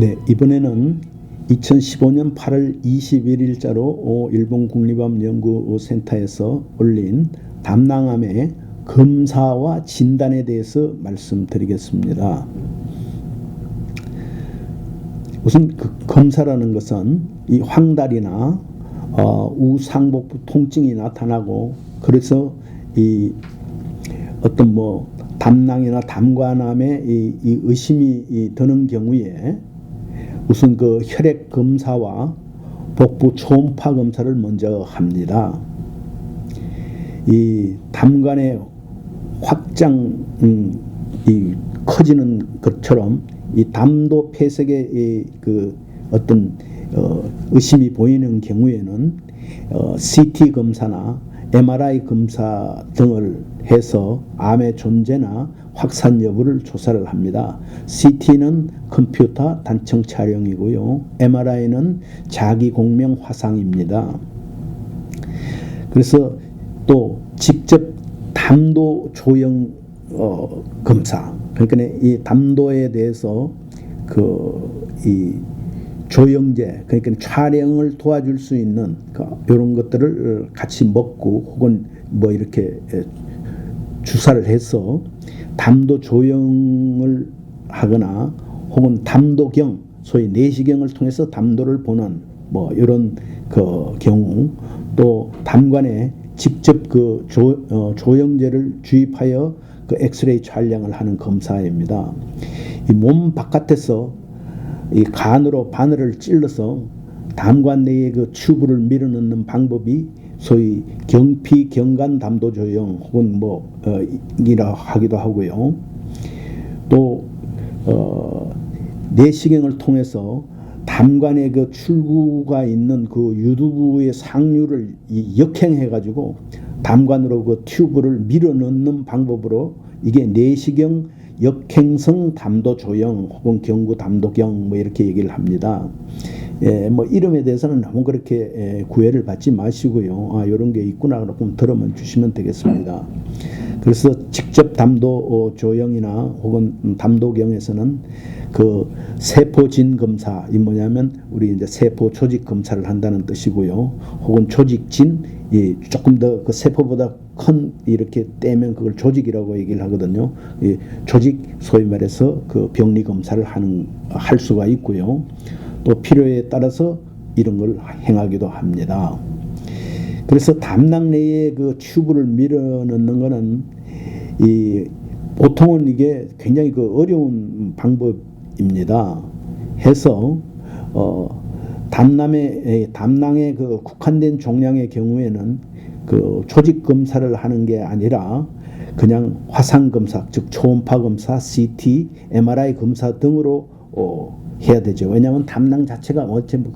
네, 이번에는 2015년 8월 21일자로 일본 국립암연구센터에서 올린 담낭암의 검사와 진단에 대해서 말씀드리겠습니다. 우선 그 검사라는 것은 이 황달이나 우상복부 통증이 나타나고, 그래서 이 어떤 담낭이나 담관암에 이 의심이 드는 경우에 우선 그 혈액 검사와 복부 초음파 검사를 먼저 합니다. 이 담관의 이 커지는 것처럼 이 담도 폐색의 그 어떤 의심이 보이는 경우에는 CT 검사나 MRI 검사 등을 해서 암의 존재나 확산 여부를 조사를 합니다. CT는 컴퓨터 단층 촬영이고요. MRI는 자기 공명 화상입니다. 그래서 또 직접 담도 조형 검사, 그러니까 이 담도에 대해서 이 조영제, 그러니까 촬영을 도와줄 수 있는 이런 것들을 같이 먹고 혹은 이렇게 주사를 해서 담도 조형을 하거나 혹은 담도경, 소위 내시경을 통해서 담도를 보는 이런 그 경우, 또 담관에 직접 그 조영제를 주입하여 그 엑스레이 촬영을 하는 검사입니다. 이 몸 바깥에서 이 간으로 바늘을 찔러서 담관 내에 그 튜브를 밀어넣는 방법이 소위 경피 경관 담도 조형 혹은 이라 하기도 하고요. 또 내시경을 통해서 담관의 그 출구가 있는 그 유두부의 상류를 역행해 가지고 담관으로 그 튜브를 밀어넣는 방법으로, 이게 내시경 역행성 담도 조형 혹은 경구 담도경 이렇게 얘기를 합니다. 이름에 대해서는 너무 그렇게 구애를 받지 마시고요. 이런 게 있구나 그러면 들으면 주시면 되겠습니다. 그래서 직접 담도 조형이나 혹은 담도경에서는 그 세포진 검사, 이 뭐냐면 우리 이제 세포 조직 검사를 한다는 뜻이고요. 혹은 조직진, 조금 더 그 세포보다 큰 이렇게 떼면 그걸 조직이라고 얘기를 하거든요. 이 조직, 소위 말해서 그 병리 검사를 할 수가 있고요. 또 필요에 따라서 이런 걸 행하기도 합니다. 그래서 담낭 내에 그 튜브를 밀어넣는 거는 보통은 이게 굉장히 그 어려운 방법입니다. 해서 담낭의 그 국한된 종양의 경우에는 그 조직 검사를 하는 게 아니라 그냥 화상 검사, 즉 초음파 검사, CT, MRI 검사 등으로 해야 되죠. 왜냐하면 담낭 자체가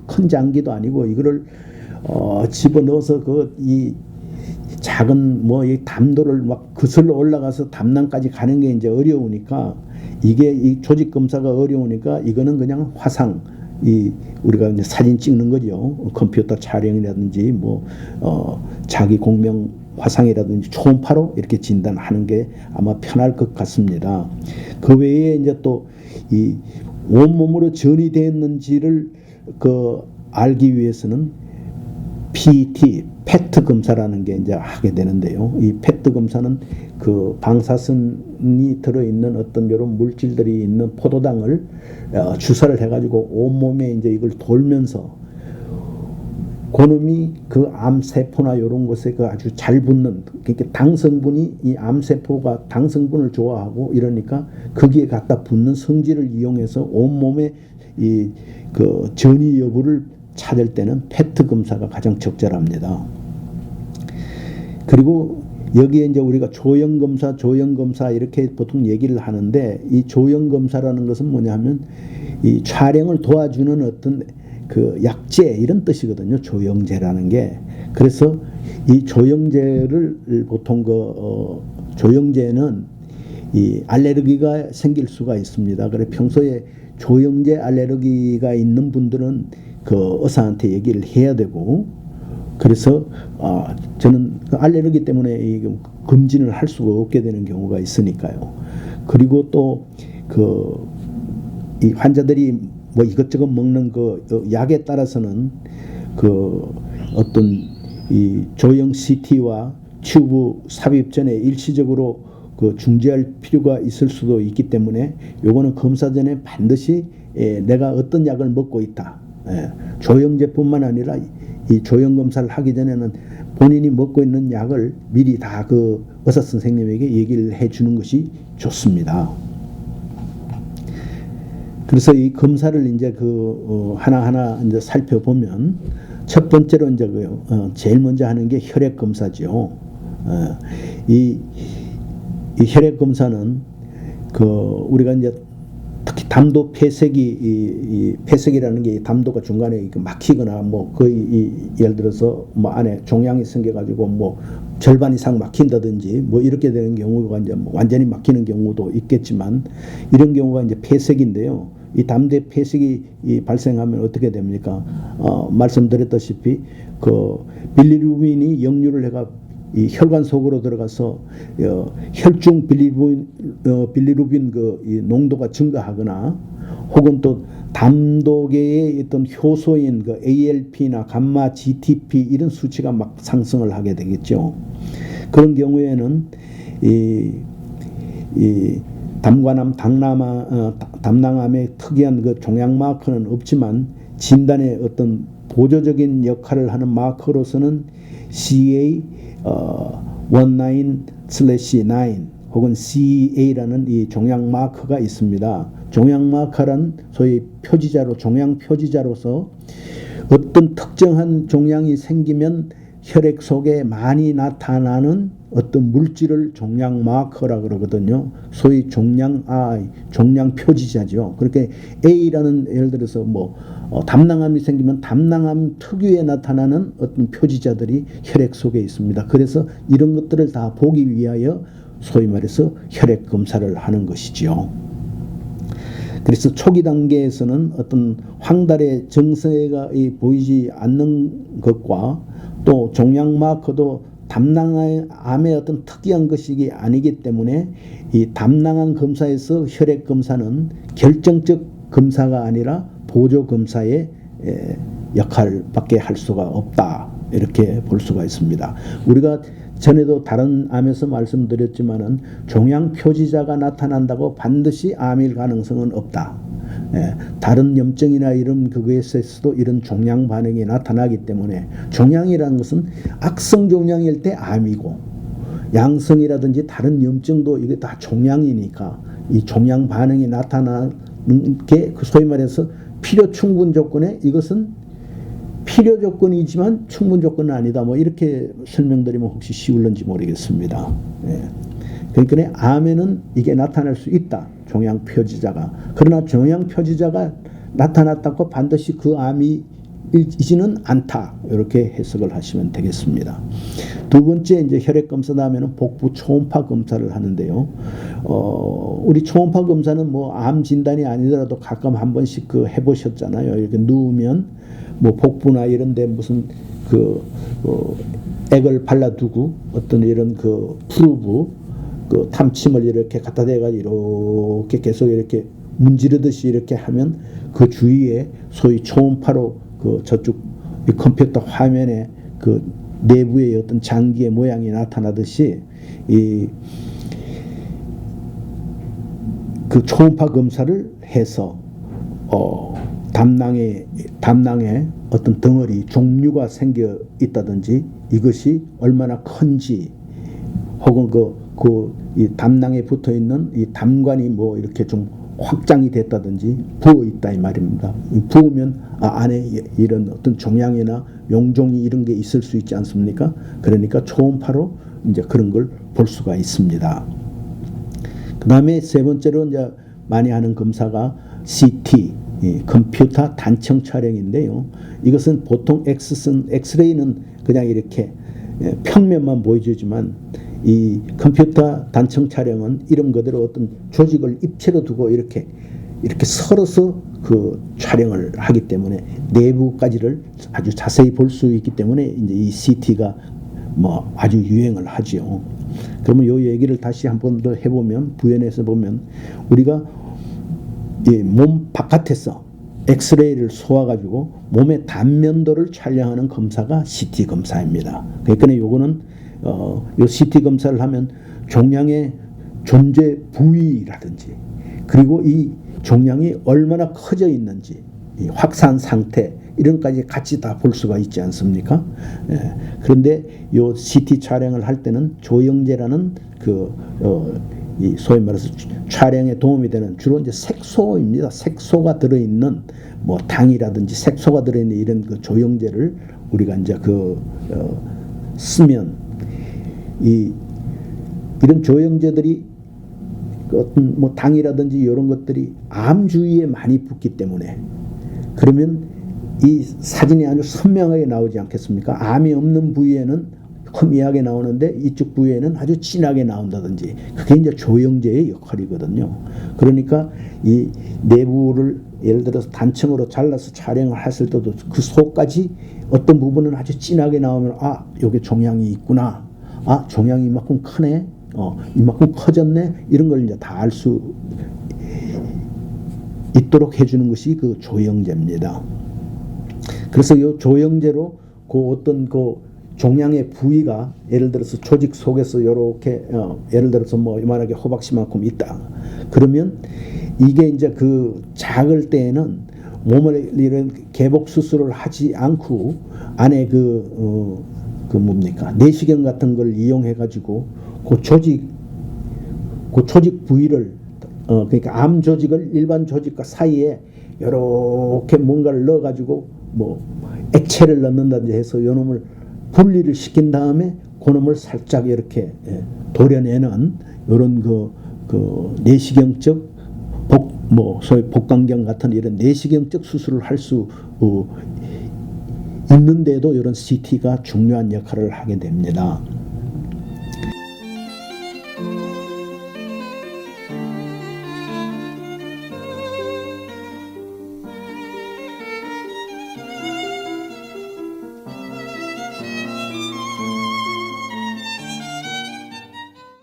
큰 장기도 아니고 이거를 집어넣어서 이 작은 이 담도를 막 거슬러 올라가서 담낭까지 가는 게 이제 어려우니까, 이게 이 조직 검사가 어려우니까 이거는 그냥 화상, 우리가 이제 사진 찍는 거죠. 컴퓨터 촬영이라든지 자기 공명 화상이라든지 초음파로 이렇게 진단하는 게 아마 편할 것 같습니다. 그 외에 이제 또 이 온몸으로 전이되었는지를 알기 위해서는 PET, 페트 검사라는 게 이제 하게 되는데요. 이 페트 검사는 그 방사선이 들어있는 어떤 이런 물질들이 있는 포도당을 주사를 해가지고 온몸에 이제 이걸 돌면서 그놈이 그 암세포나 이런 것에 아주 잘 붙는, 그러니까 당성분이 이 암세포가 당성분을 좋아하고 이러니까 거기에 갖다 붙는 성질을 이용해서 온몸에 그 전이 여부를 찾을 때는 페트 검사가 가장 적절합니다. 그리고 여기에 이제 우리가 조형 검사 이렇게 보통 얘기를 하는데, 이 조형 검사라는 것은 뭐냐면 이 촬영을 도와주는 어떤 그 약재 이런 뜻이거든요. 조영제라는 게. 그래서 이 조영제를 보통 조영제는 이 알레르기가 생길 수가 있습니다. 그래 평소에 조영제 알레르기가 있는 분들은 그 의사한테 얘기를 해야 되고, 그래서 저는 알레르기 때문에 검진을 할 수가 없게 되는 경우가 있으니까요. 그리고 또 이 환자들이 뭐 이것저것 먹는 그 약에 따라서는 그 어떤 이 조형 CT와 튜브 삽입 전에 일시적으로 그 중지할 필요가 있을 수도 있기 때문에 요거는 검사 전에 반드시 내가 어떤 약을 먹고 있다. 조형제뿐만 아니라 이 조형 검사를 하기 전에는 본인이 먹고 있는 약을 미리 다 그 의사 선생님에게 얘기를 해주는 것이 좋습니다. 그래서 이 검사를 이제 하나하나 이제 살펴보면 첫 번째로 이제 제일 먼저 하는 게 혈액 검사죠. 이 혈액 검사는 우리가 이제 특히 담도 폐색이 이 폐색이라는 게 담도가 중간에 막히거나 뭐 거의 예를 들어서 뭐 안에 종양이 생겨가지고 뭐 절반 이상 막힌다든지 뭐 이렇게 되는 경우가 이제 뭐 완전히 막히는 경우도 있겠지만 이런 경우가 이제 폐색인데요. 이 담대 폐색이 발생하면 어떻게 됩니까? 말씀드렸다시피 빌리루빈이 역류를 해가 이 혈관 속으로 들어가서 혈중 빌리루빈 이 농도가 증가하거나 혹은 또 담도계의 어떤 효소인 ALP나 감마 GTP 이런 수치가 막 상승을 하게 되겠죠. 그런 경우에는 이 담낭암의 특이한 특이한 마커는 없지만 진단의 어떤 보조적인 역할을 하는 마커로서는 CA19/9 혹은 CA라는 이 종양 마커가 있습니다. 종양 마커란 소위 종양 표지자로서 어떤 특정한 종양이 생기면 혈액 속에 많이 나타나는 어떤 물질을 종양 마커라 그러거든요. 소위 종양 표지자죠. 그렇게 A라는 예를 들어서 담낭암이 생기면 담낭암 특유에 나타나는 어떤 표지자들이 혈액 속에 있습니다. 그래서 이런 것들을 다 보기 위하여 소위 말해서 혈액 검사를 하는 것이죠. 그래서 초기 단계에서는 어떤 황달의 증세가 보이지 않는 것과 또 종양 마커도 담낭암의 어떤 특이한 것이 아니기 때문에 이 담낭암 검사에서 혈액 검사는 결정적 검사가 아니라 보조 검사의 역할밖에 할 수가 없다. 이렇게 볼 수가 있습니다. 우리가 전에도 다른 암에서 말씀드렸지만은 종양 표지자가 나타난다고 반드시 암일 가능성은 없다. 다른 염증이나 이런 그거에서도 이런 종양 반응이 나타나기 때문에 종양이라는 것은 악성 종양일 때 암이고 양성이라든지 다른 염증도 이게 다 종양이니까 이 종양 반응이 나타나는 게 소위 말해서 필요 충분 조건에 이것은 필요 조건이지만 충분 조건은 아니다. 뭐 이렇게 설명드리면 혹시 쉬울는지 모르겠습니다. 그러니까 암에는 이게 나타날 수 있다. 종양 표지자가. 그러나 종양 표지자가 나타났다고 반드시 그 암이지는 않다. 이렇게 해석을 하시면 되겠습니다. 두 번째 이제 혈액 검사 다음에는 복부 초음파 검사를 하는데요. 우리 초음파 검사는 암 진단이 아니더라도 가끔 한 번씩 해보셨잖아요. 이렇게 누우면 복부나 이런데 무슨 액을 발라두고 어떤 이런 프루브 탐침을 이렇게 갖다 대가지고 이렇게 계속 이렇게 문지르듯이 이렇게 하면 그 주위에 소위 초음파로 저쪽 컴퓨터 화면에 내부의 어떤 장기의 모양이 나타나듯이 초음파 검사를 해서 담낭에 어떤 덩어리 종류가 생겨 있다든지 이것이 얼마나 큰지 혹은 이 담낭에 붙어 있는 이 담관이 이렇게 좀 확장이 됐다든지 부어 있다 이 말입니다. 부으면 안에 이런 어떤 종양이나 용종이 이런 게 있을 수 있지 않습니까? 그러니까 초음파로 이제 그런 걸 볼 수가 있습니다. 그 다음에 세 번째로 이제 많이 하는 검사가 CT, 컴퓨터 단청 촬영인데요. 이것은 보통 엑스레이는 그냥 이렇게 평면만 보여주지만 이 컴퓨터 단청 촬영은 이름 그대로 어떤 조직을 입체로 두고 이렇게 설어서 촬영을 하기 때문에 내부까지를 아주 자세히 볼 수 있기 때문에 이제 이 CT가 아주 유행을 하지요. 그러면 이 얘기를 다시 한 번 더 해보면 부연해서 보면 우리가 몸 바깥에서 엑스레이를 쏘아가지고 몸의 단면도를 촬영하는 검사가 CT 검사입니다. 그러니까 요거는 요 CT 검사를 하면 종양의 존재 부위라든지 그리고 이 종양이 얼마나 커져 있는지 이 확산 상태 이런 까지 같이 다 볼 수가 있지 않습니까? 예. 그런데 요 CT 촬영을 할 때는 조영제라는 이 소위 말해서 촬영에 도움이 되는 주로 이제 색소입니다. 색소가 들어있는 뭐 당이라든지 색소가 들어있는 이런 그 조영제를 우리가 이제 쓰면 이런 조영제들이 어떤 뭐 당이라든지 이런 것들이 암 주위에 많이 붙기 때문에 그러면 이 사진이 아주 선명하게 나오지 않겠습니까? 암이 없는 부위에는 희미하게 나오는데 이쪽 부위에는 아주 진하게 나온다든지 그게 이제 조영제의 역할이거든요. 그러니까 이 내부를 예를 들어서 단층으로 잘라서 촬영을 했을 때도 그 속까지 어떤 부분은 아주 진하게 나오면 아 여기 종양이 있구나. 아 종양이 이만큼 크네. 이만큼 커졌네. 이런 걸 이제 다 알 수 있도록 해주는 것이 그 조영제입니다. 그래서 이 조영제로 그 어떤 종양의 부위가 예를 들어서 조직 속에서 이렇게 예를 들어서 뭐 이만하게 호박씨만큼 있다. 그러면 이게 이제 그 작을 때에는 몸을 이런 개복 수술을 하지 않고 안에 뭡니까 내시경 같은 걸 이용해 가지고 그 조직 부위를 그러니까 암 조직을 일반 조직과 사이에 이렇게 뭔가를 넣어 가지고 뭐 액체를 넣는다든지 해서 요 놈을 분리를 시킨 다음에 그놈을 살짝 이렇게 도려내는 이런 내시경적 소위 복강경 같은 이런 내시경적 수술을 할 수 있는데도 이런 CT가 중요한 역할을 하게 됩니다.